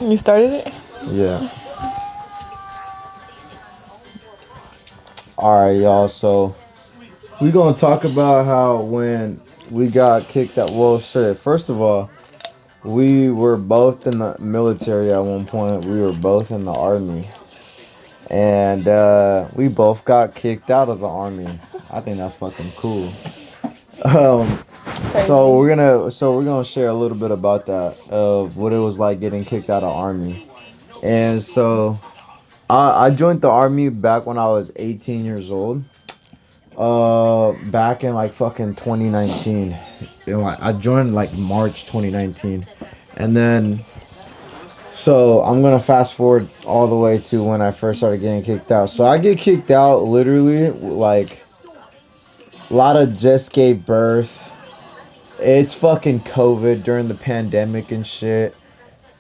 You started it? Yeah. All right, y'all. So we gonna talk about how when we got kicked out. Well, shit. First of all, we were both in the military at one point. We were both in the army, and we both got kicked out of the army. I think that's fucking cool. Um, so Crazy. we're gonna share a little bit about that of what it was like getting kicked out of army. And so I joined the army back when I was 18 years old. Back in like fucking 2019. Like I joined like March 2019, and then so I'm gonna fast forward all the way to when I first started getting kicked out. So I get kicked out literally like a lot of just gave birth. It's fucking COVID during the pandemic and shit.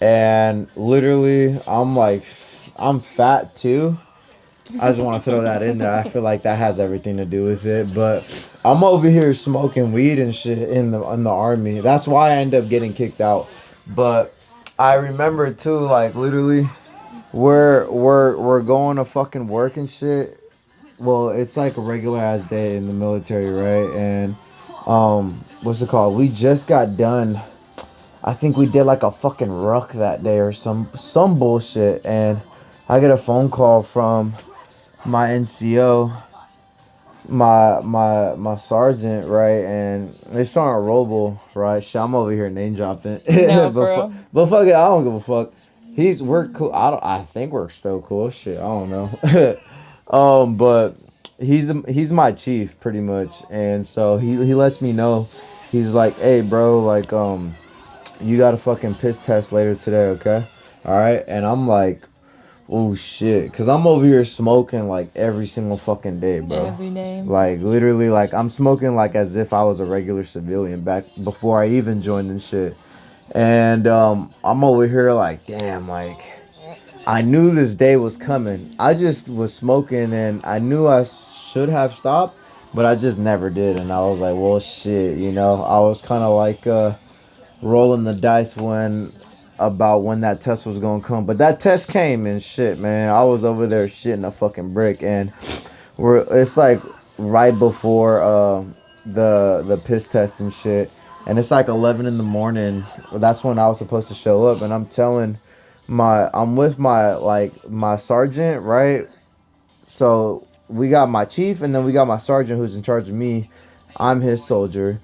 And literally, I'm fat too. I just want to throw that in there. I feel like that has everything to do with it. But I'm over here smoking weed and shit in the army. That's why I end up getting kicked out. But I remember too, like literally, we're going to fucking work and shit. Well, it's like a regular ass day in the military, right? And what's it called? We just got done. I think we did like a fucking ruck that day or some bullshit, and I get a phone call from my NCO, my sergeant, right, and they starting a robo, right? Shit, I'm over here name dropping, No, but for real. but fuck it, I don't give a fuck. We're cool. I think we're still cool. Shit, I don't know. But he's my chief pretty much, and so he lets me know. He's like, hey, bro, like you got a fucking piss test later today, okay? All right, and I'm like, oh shit, cause I'm over here smoking like every single fucking day, bro. Every day. Like literally, like I'm smoking like as if I was a regular civilian back before I even joined and shit. And I'm over here like, damn, like I knew this day was coming. I just was smoking and I knew I should have stopped, but I just never did. And I was like, well, shit, I was kind of like rolling the dice when that test was gonna come. But that test came and shit, man. I was over there shitting a fucking brick, and it's like right before the piss test and shit, and it's like 11 in the morning. That's when I was supposed to show up, and I'm with my sergeant, right? So we got my chief, and then we got my sergeant who's in charge of me. I'm his soldier,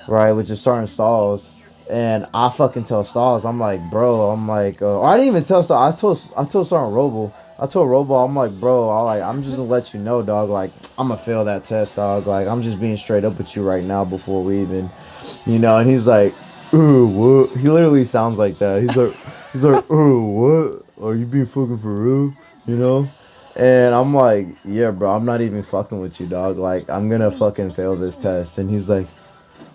right, which is Sergeant Stalls. And I fucking tell Stalls, I'm like, bro, I'm like, I didn't even tell Stalls. I told Sergeant Robo. I told Robo, I'm like, bro, I'm just gonna let you know, dog. Like, I'm gonna fail that test, dog. Like, I'm just being straight up with you right now before we even. And he's like, ooh, what? He literally sounds like that. He's like, oh, what? Are you being fucking for real? You know? And I'm like, yeah, bro, I'm not even fucking with you, dog. Like, I'm gonna fucking fail this test. And he's like,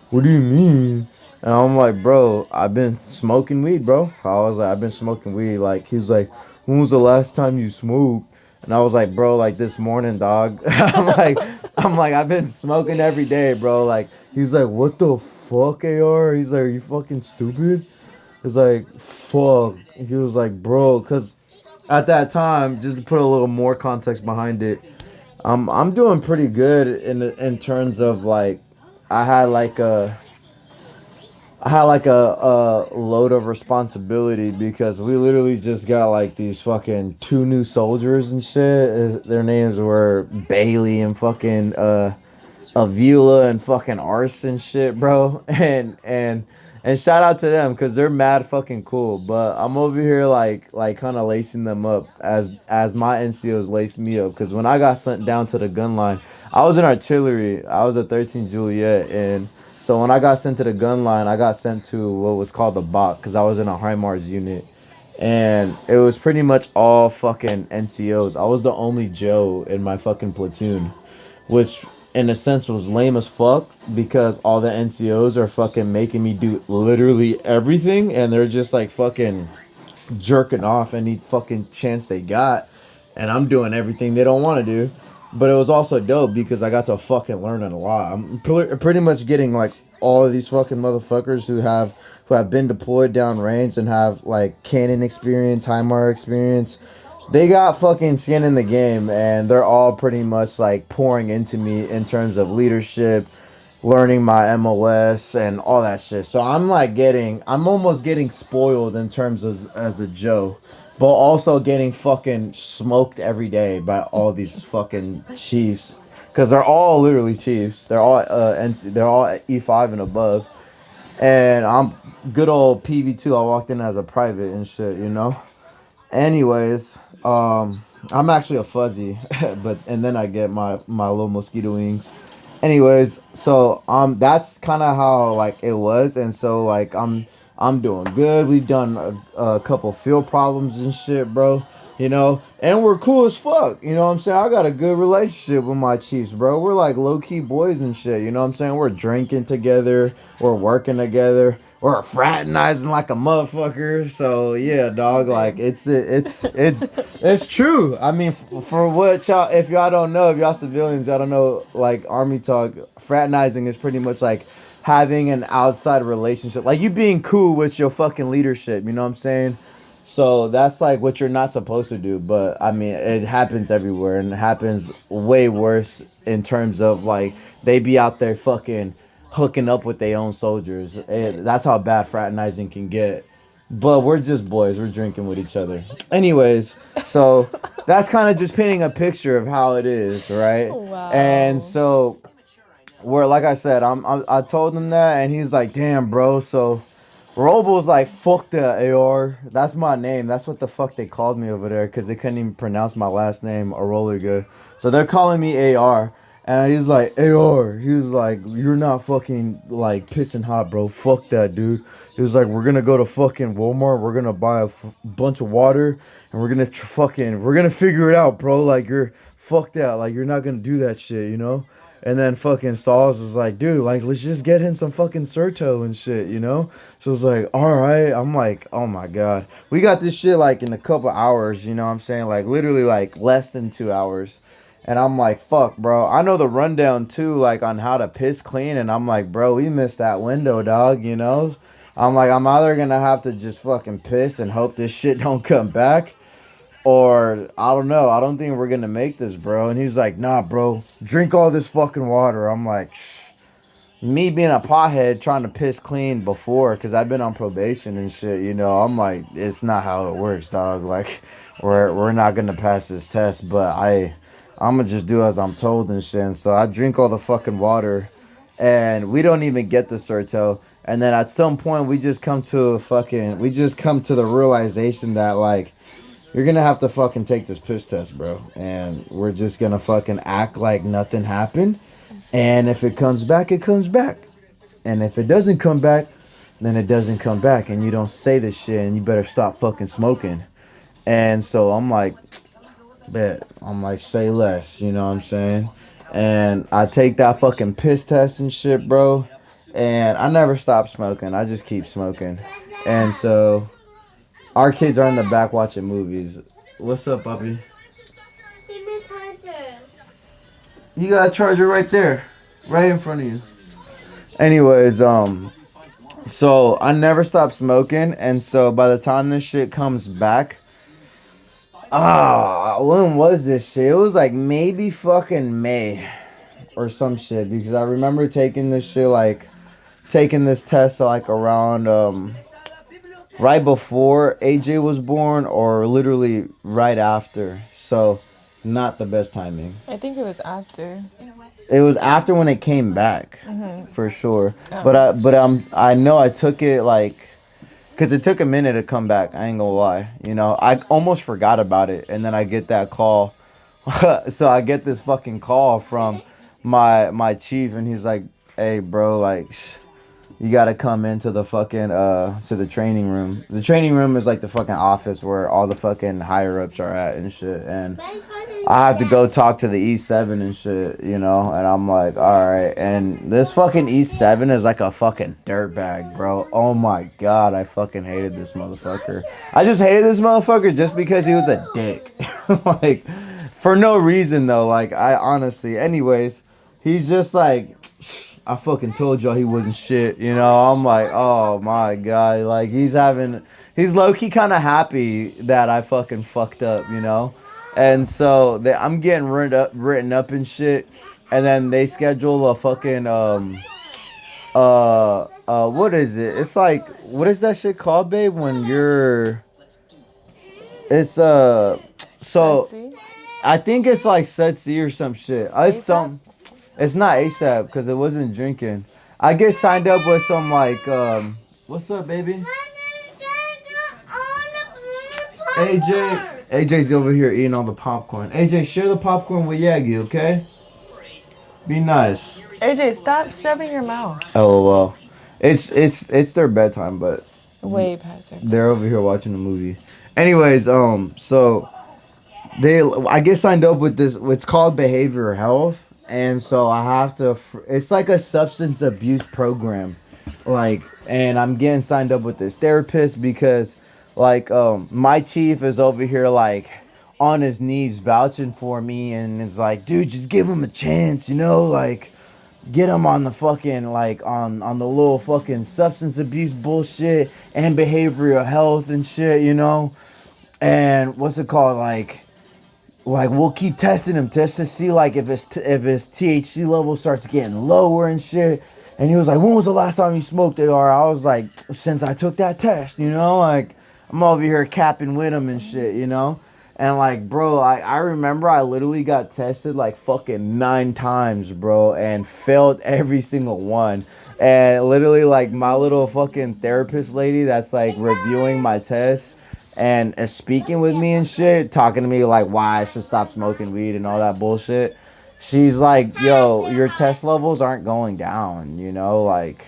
what do you mean? And I'm like, bro, I've been smoking weed, bro. I was like, I've been smoking weed. Like, he was like, when was the last time you smoked? And I was like, bro, like this morning, dog. I'm like, I've been smoking every day, bro. Like, he's like, what the fuck, AR? He's like, are you fucking stupid? It's like, fuck. He was like, bro, because at that time, just to put a little more context behind it, I'm doing pretty good in terms of like, I had like a I had like a load of responsibility because we literally just got like these fucking two new soldiers and shit. Their names were Bailey and fucking Avila and fucking Arse and shit, bro. And shout out to them because they're mad fucking cool. But I'm over here like kind of lacing them up as my NCOs laced me up because when I got sent down to the gun line, I was in artillery. I was at 13 Juliet, and so when I got sent to the gun line, I got sent to what was called the Bach because I was in a HIMARS unit. And it was pretty much all fucking NCOs. I was the only Joe in my fucking platoon, which in a sense was lame as fuck because all the NCOs are fucking making me do literally everything, and they're just like fucking jerking off any fucking chance they got, and I'm doing everything they don't want to do. But it was also dope because I got to fucking learn a lot. I'm pretty much getting like all of these fucking motherfuckers who have been deployed down range and have like cannon experience, HIMAR experience. They got fucking skin in the game, and they're all pretty much like pouring into me in terms of leadership, learning my MOS and all that shit. So I'm almost getting spoiled in terms of as a Joe, but also getting fucking smoked every day by all these fucking chiefs, because they're all literally chiefs. They're all they're all E5 and above, and I'm good old PV2. I walked in as a private and shit, you know. Anyways, I'm actually a fuzzy, but and then I get my little mosquito wings. Anyways, so that's kind of how like it was, and so like I'm doing good. We've done a couple field problems and shit, bro. You know, and we're cool as fuck. You know what I'm saying? I got a good relationship with my chiefs, bro. We're like low key boys and shit. You know what I'm saying? We're drinking together. We're working together. We're fraternizing like a motherfucker. So yeah, dog. Like it's true. I mean, for what y'all, if y'all don't know, if y'all civilians, y'all don't know, like army talk, fraternizing is pretty much like having an outside relationship, like you being cool with your fucking leadership. You know what I'm saying? So that's like what you're not supposed to do, but I mean, it happens everywhere, and it happens way worse in terms of like they be out there fucking hooking up with their own soldiers. That's how bad fraternizing can get. But we're just boys. We're drinking with each other. Anyways, so that's kind of just painting a picture of how it is, right? And Wow. so where, like I said, I told him that, and he's like, "Damn, bro." So Robo's like, "Fuck that AR." That's my name. That's what the fuck they called me over there because they couldn't even pronounce my last name, Aroliga. So they're calling me AR. And he's like, AR. He was like, "You're not fucking like pissing hot, bro. Fuck that, dude." He was like, "We're gonna go to fucking Walmart. We're gonna buy a bunch of water, and we're gonna we're gonna figure it out, bro. Like you're fuck that. Like you're not gonna do that shit, you know." And then fucking Stalls was like, "Dude, like let's just get him some fucking Serto and shit, you know." So it's like, all right. I'm like, oh my god, we got this shit like in a couple hours, you know what I'm saying? Like literally like less than 2 hours. And I'm like, fuck, bro. I know the rundown too, like on how to piss clean. And I'm like, bro, we missed that window, dog, you know? I'm like, I'm either gonna have to just fucking piss and hope this shit don't come back. Or I don't know. I don't think we're gonna make this, bro. And he's like, nah, bro, drink all this fucking water. I'm like, shh. Me being a pothead trying to piss clean before, because I've been on probation and shit, you know, I'm like, it's not how it works, dog. Like, we're not gonna pass this test, but I'm gonna just do as I'm told and shit. And so I drink all the fucking water, and we don't even get the Serto. And then at some point, we just come to the realization that like you're gonna have to fucking take this piss test, bro. And we're just gonna fucking act like nothing happened. And if it comes back, it comes back. And if it doesn't come back, then it doesn't come back. And you don't say this shit, and you better stop fucking smoking. And so I'm like, bet. I'm like, say less, you know what I'm saying? And I take that fucking piss test and shit, bro. And I never stop smoking. I just keep smoking. And so our kids are in the back watching movies. What's up, puppy? You got a charger right there, right in front of you. Anyways, so I never stopped smoking, and so by the time this shit comes back, when was this shit? It was like maybe fucking May or some shit, because I remember taking this shit like taking this test like around right before AJ was born or literally right after. So not the best timing. I think it was after. It was after when it came back, for sure. Oh. But I know I took it like, cause it took a minute to come back. I ain't gonna lie. You know, I almost forgot about it, and then I get that call. So I get this fucking call from my chief, and he's like, "Hey, bro, like, you gotta come into the fucking to the training room. The training room is like the fucking office where all the fucking higher ups are at and shit. And I have to go talk to the E7 and shit, you know. And I'm like, all right. And this fucking E7 is like a fucking dirtbag, bro. Oh my god, I fucking hated this motherfucker. I just hated this motherfucker just because he was a dick, like for no reason though. Like I honestly, anyways, he's just like. I fucking told y'all he wasn't shit. You know, I'm like, oh my god, like he's low key kind of happy that I fucking fucked up. You know, and so I'm getting written up and shit, and then they schedule a fucking what is it? It's like, what is that shit called, babe? When you're, it's so Fancy. I think it's like Set C or some shit. It's ASAP? some. It's not ASAP because it wasn't drinking. I get signed up with some like what's up, baby? AJ's over here eating all the popcorn. AJ, share the popcorn with Yagi, okay? Be nice. AJ, stop shoving your mouth. Oh well, it's their bedtime, but Way past her they're bedtime. over here watching a movie. Anyways, so I get signed up with this. It's called behavioral health, and so I have to. It's like a substance abuse program, like, and I'm getting signed up with this therapist because, like, my chief is over here like on his knees vouching for me, and it's like, dude, just give him a chance, you know, like. Get him on the fucking like on the little fucking substance abuse bullshit and behavioral health and shit, you know, and what's it called, like we'll keep testing him just to see like if his THC level starts getting lower and shit. And he was like, "When was the last time you smoked AR?" I was like, "Since I took that test," you know. Like I'm over here capping with him and shit, you know. And like, bro, I remember I literally got tested like fucking 9 times, bro, and failed every single one. And literally, like my little fucking therapist lady that's like reviewing my tests and speaking with me and shit, talking to me like why I should stop smoking weed and all that bullshit. She's like, yo, your test levels aren't going down, you know, like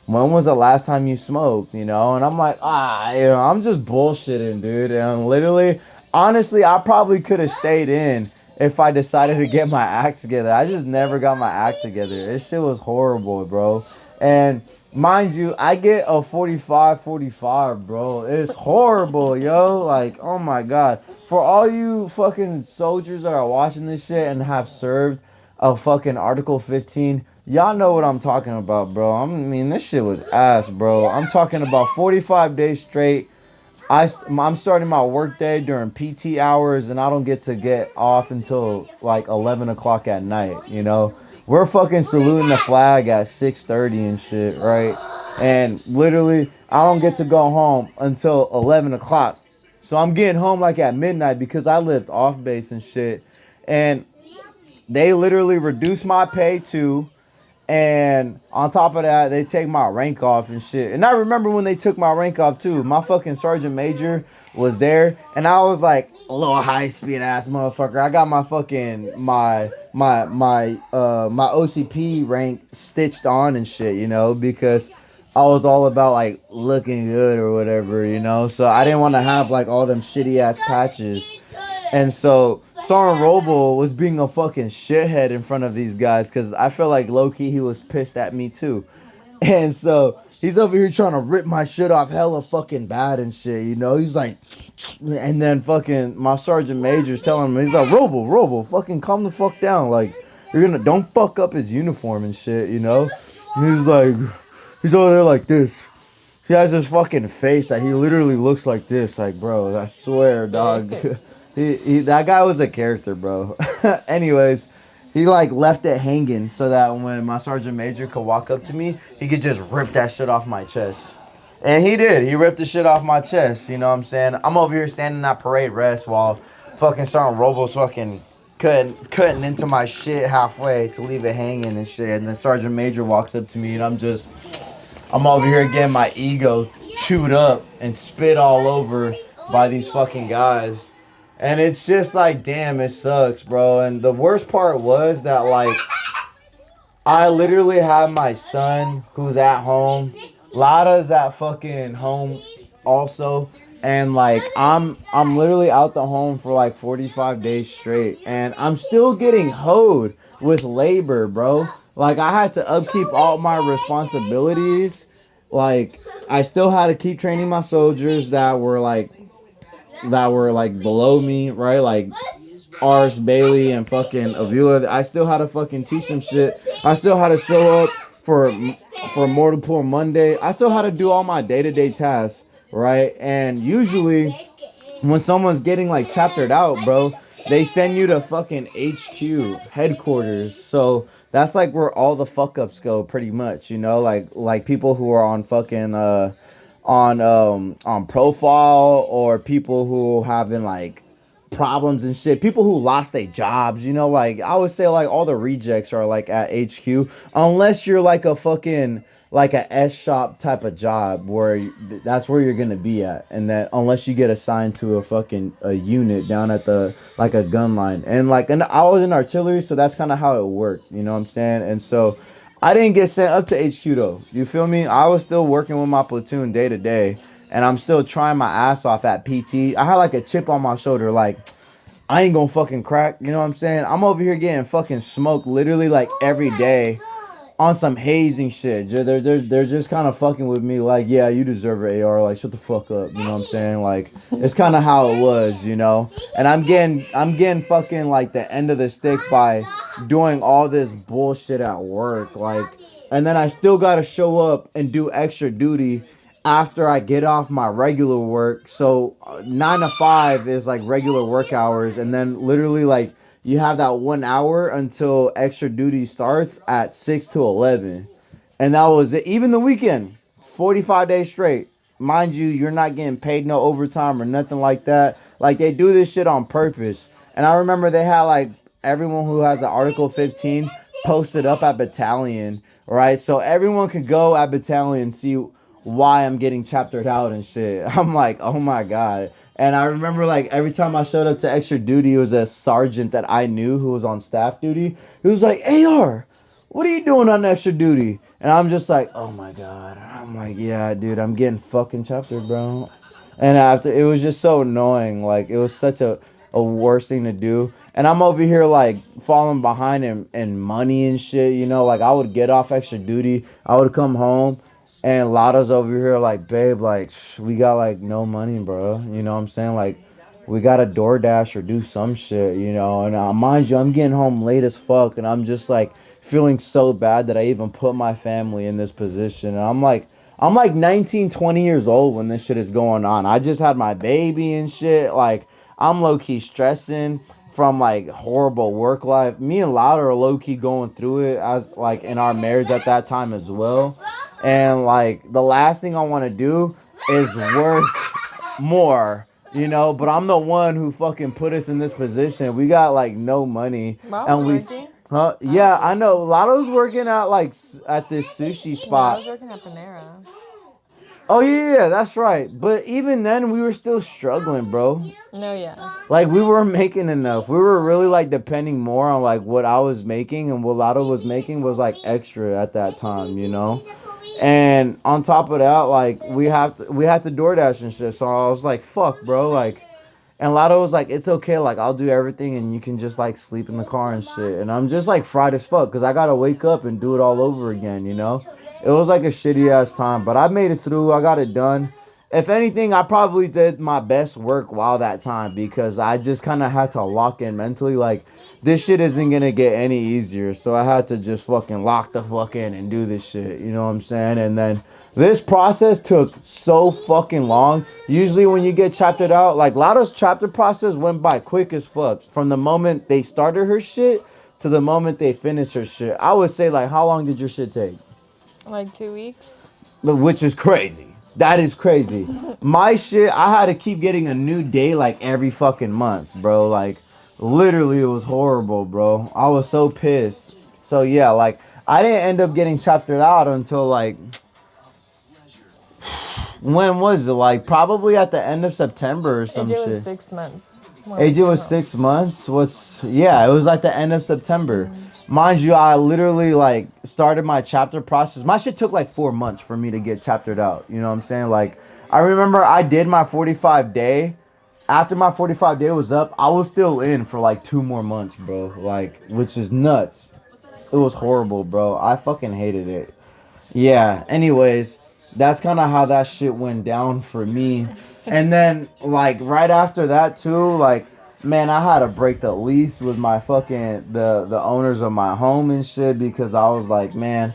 when was the last time you smoked, you know? And I'm like, I'm just bullshitting, dude. And literally, honestly, I probably could have stayed in if I decided to get my act together. I just never got my act together. This shit was horrible, bro. And mind you, I get a 45/45, bro. It's horrible, yo. Like, oh my god. For all you fucking soldiers that are watching this shit and have served a fucking Article 15, y'all know what I'm talking about, bro. I mean, this shit was ass, bro. I'm talking about 45 days straight. I'm starting my work day during PT hours, and I don't get off until like 11 o'clock at night, you know? We're fucking saluting the flag at 6:30 and shit, right? And literally, I don't get to go home until 11 o'clock. So I'm getting home like at midnight because I lived off base and shit. And they literally reduced my pay too. And on top of that, they take my rank off and shit. And I remember when they took my rank off too. My fucking sergeant major was there, and I was like a little high speed ass motherfucker. I got my fucking my OCP rank stitched on and shit, you know, because I was all about like looking good or whatever, you know. So I didn't want to have like all them shitty ass patches. And so Soren Roble was being a fucking shithead in front of these guys because I feel like low key he was pissed at me too. And so he's over here trying to rip my shit off hella fucking bad and shit, you know? He's like, and then fucking my sergeant major's telling him, he's like, Roble, fucking calm the fuck down. Like, don't fuck up his uniform and shit, you know? And he's like, he's over there like this. He has this fucking face that he literally looks like this. Like, bro, I swear, dog. That guy was a character, bro. Anyways, he like left it hanging so that when my sergeant major could walk up to me, he could just rip that shit off my chest. And he did. He ripped the shit off my chest. You know what I'm saying? I'm over here standing at parade rest while fucking Sergeant Robles fucking cutting into my shit halfway to leave it hanging and shit. And then Sergeant Major walks up to me and I'm over here getting my ego chewed up and spit all over by these fucking guys. And it's just like, damn, it sucks, bro. And the worst part was that, like, I literally have my son who's at home. Lada's at fucking home also. And like I'm literally out the home for like 45 days straight. And I'm still getting hoed with labor, bro. Like I had to upkeep all my responsibilities. Like I still had to keep training my soldiers that were like below me, right? Like Ars, Bailey, and fucking Avila. I still had to fucking teach them shit. I still had to show up for for multiple Monday. I still had to do all my day-to-day tasks, right? And usually when someone's getting like chaptered out, bro, they send you to fucking HQ headquarters. So that's like where all the fuck ups go, pretty much. You know, like people who are on fucking on profile, or people who having like problems and shit. People who lost their jobs, you know, like I would say like all the rejects are like at HQ, unless you're like a fucking like a S shop type of job where that's where you're gonna be at, and that unless you get assigned to a fucking a unit down at the like a gun line, and I was in artillery, so that's kind of how it worked, you know what I'm saying? And so I didn't get sent up to HQ though. You feel me? I was still working with my platoon day to day, and I'm still trying my ass off at PT. I had like a chip on my shoulder, like I ain't gonna fucking crack. You know what I'm saying? I'm over here getting fucking smoked literally like every day on some hazing shit. They're just kind of fucking with me, like, yeah, you deserve an AR, like, shut the fuck up, you know what I'm saying? Like, it's kind of how it was, you know. And I'm getting fucking like the end of the stick by doing all this bullshit at work, like, and then I still gotta show up and do extra duty after I get off my regular work. So 9 to 5 is like regular work hours, and then literally like you have that 1 hour until extra duty starts at 6 to 11, and that was it. Even the weekend, 45 days straight. Mind you, you're not getting paid no overtime or nothing like that. Like they do this shit on purpose. And I remember they had like everyone who has an Article 15 posted up at battalion, right? So everyone could go at battalion and see why I'm getting chaptered out and shit. I'm like, oh my god. And I remember like every time I showed up to extra duty, it was a sergeant that I knew who was on staff duty. He was like, AR, what are you doing on extra duty? And I'm just like, oh my god. I'm like, yeah, dude, I'm getting fucking chaptered, bro. And after, it was just so annoying. Like it was such a worst thing to do. And I'm over here like falling behind in money and shit. You know, like I would get off extra duty. I would come home, and Lotto's over here like, babe, like we got like no money, bro. You know what I'm saying? Like we got to DoorDash or do some shit, you know. And mind you, I'm getting home late as fuck, and I'm just like feeling so bad that I even put my family in this position. And I'm like 19, 20 years old when this shit is going on. I just had my baby and shit. Like I'm low key stressing from like horrible work life. Me and Lauder are low key going through it as like in our marriage at that time as well. And like the last thing I want to do is work more, you know. But I'm the one who fucking put us in this position. We got like no money, Mom and was we, working. huh? Yeah, I know. Lotto's working at like at this sushi No, I was spot. working at Panera. Oh yeah, that's right. But even then, we were still struggling, bro. No, yeah. Like we weren't making enough. We were really like depending more on like what I was making, and what Lotto was making was like extra at that time, you know. And on top of that, like we had to DoorDash and shit. So I was like, fuck, bro, like. And Lotto was like, it's okay, like I'll do everything, and you can just like sleep in the car and shit. And I'm just like fried as fuck because I gotta wake up and do it all over again, you know. It was like a shitty ass time, but I made it through. I got it done. If anything, I probably did my best work while that time, because I just kind of had to lock in mentally. Like, this shit isn't gonna get any easier. So I had to just fucking lock the fuck in and do this shit. You know what I'm saying? And then this process took so fucking long. Usually when you get chaptered out, like Lotto's chapter process went by quick as fuck. From the moment they started her shit to the moment they finished her shit. I would say, like, how long did your shit take? Like 2 weeks. Which is crazy. That is crazy. My shit, I had to keep getting a new day like every fucking month, bro. Like, literally, it was horrible, bro. I was so pissed. So yeah, like I didn't end up getting chaptered out until like, when was it? Like probably at the end of September or some AJ was shit. 6 months. AJ was 6 months. Yeah, it was like the end of September. Mind you, I literally like started my chapter process. My shit took like 4 months for me to get chaptered out. You know what I'm saying? Like, I remember I did my 45 day. After my 45 day was up, I was still in for like 2 more months, bro. Like, which is nuts. It was horrible, bro. I fucking hated it. Yeah, anyways, that's kind of how that shit went down for me. And then, like, right after that, too, like, man, I had to break the lease with my fucking, the owners of my home and shit, because I was like, man,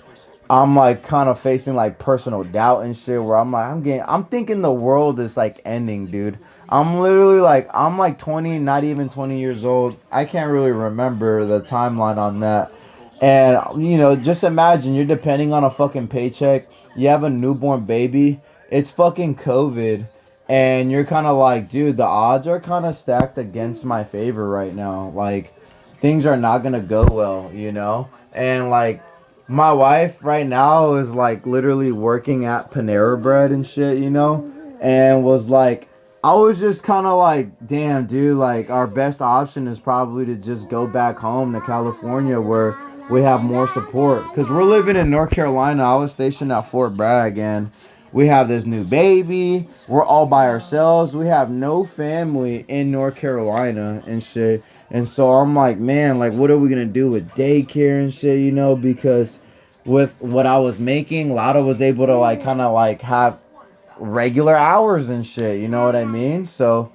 I'm like kind of facing like personal doubt and shit where I'm like I'm thinking the world is like ending, dude. I'm literally like I'm like 20, not even 20 years old. I can't really remember the timeline on that. And just imagine you're depending on a fucking paycheck. You have a newborn baby. It's fucking COVID. And you're kind of like, dude, the odds are kind of stacked against my favor right now. Like things are not going to go well. And like my wife right now is like literally working at Panera Bread and shit, and was like, I was just kind of like, damn, dude, like our best option is probably to just go back home to California where we have more support. Because we're living in North Carolina. I was stationed at Fort Bragg and we have this new baby. We're all by ourselves. We have no family in North Carolina and shit. And so I'm like, man, like, what are we going to do with daycare and shit, because with what I was making, Lotto was able to like kind of like have regular hours and shit. You know what I mean? So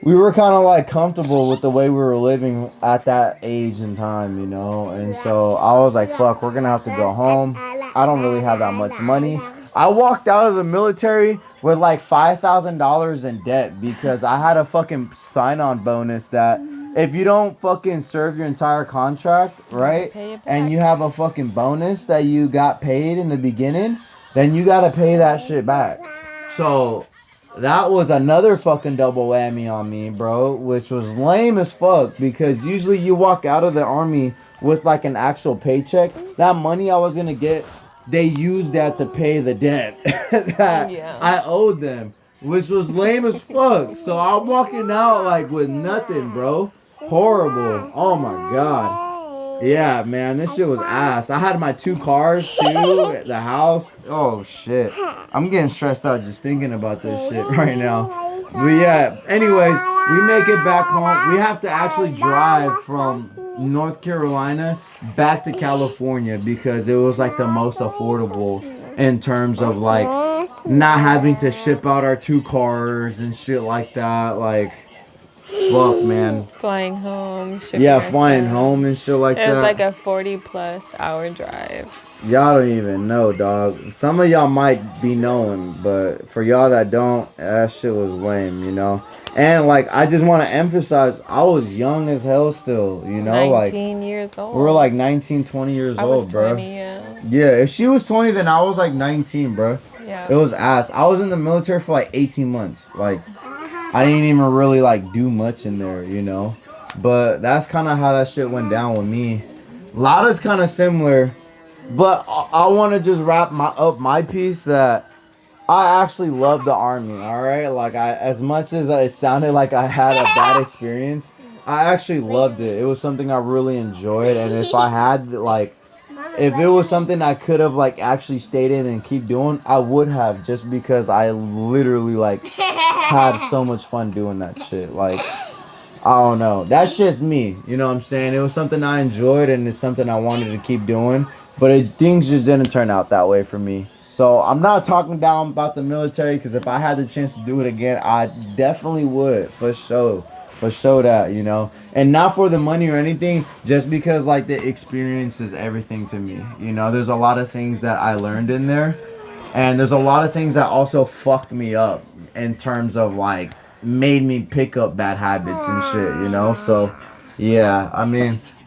we were kind of like comfortable with the way we were living at that age and time. And so I was like, fuck, we're gonna have to go home. I don't really have that much money. I walked out of the military with like $5,000 in debt because I had a fucking sign-on bonus that if you don't fucking serve your entire contract, You gotta right, pay it and back. you have a fucking bonus that you got paid in the beginning, then you gotta pay that shit back. So that was another fucking double whammy on me, bro, which was lame as fuck because usually you walk out of the army with like an actual paycheck. That money I was gonna get, they used that to pay the debt that Yeah. I owed them, which was lame as fuck. So I'm walking out like with nothing, bro. Horrible. Oh my god. Yeah, man, this shit was ass. I had my two cars too at the house. Oh shit. I'm getting stressed out just thinking about this shit right now. But yeah, anyways, we make it back home. We have to actually drive from North Carolina back to California because it was like the most affordable in terms of like not having to ship out our two cars and shit like that. Like, fuck, man. Flying home, shipping Yeah, our flying stuff. home and shit like It was like that. a 40 plus hour drive. Y'all don't even know, dog. Some of y'all might be knowing, but for y'all that don't, that shit was lame. And like, I just want to emphasize, I was young as hell still. Like, 19 years we were old. like 19, 20 years I was old, bro. 20, yeah. Yeah, if she was 20, then I was like 19, bro. Yeah. It was ass. I was in the military for like 18 months. Like, I didn't even really like do much in there. But that's kind of how that shit went down with me. Lada's kind of similar. But I want to just wrap my piece that I actually love the army. All right, like as much as it sounded like I had a bad experience, I actually loved it. It was something I really enjoyed, and if I had like, if it was something I could have like actually stayed in and keep doing, I would have just because I literally like had so much fun doing that shit. Like I don't know. That's just me. You know what I'm saying? It was something I enjoyed and it's something I wanted to keep doing. But things just didn't turn out that way for me. So I'm not talking down about the military because if I had the chance to do it again, I definitely would. For sure. For sure that. And not for the money or anything, just because like the experience is everything to me. There's a lot of things that I learned in there. And there's a lot of things that also fucked me up in terms of like made me pick up bad habits and shit. So yeah, I mean,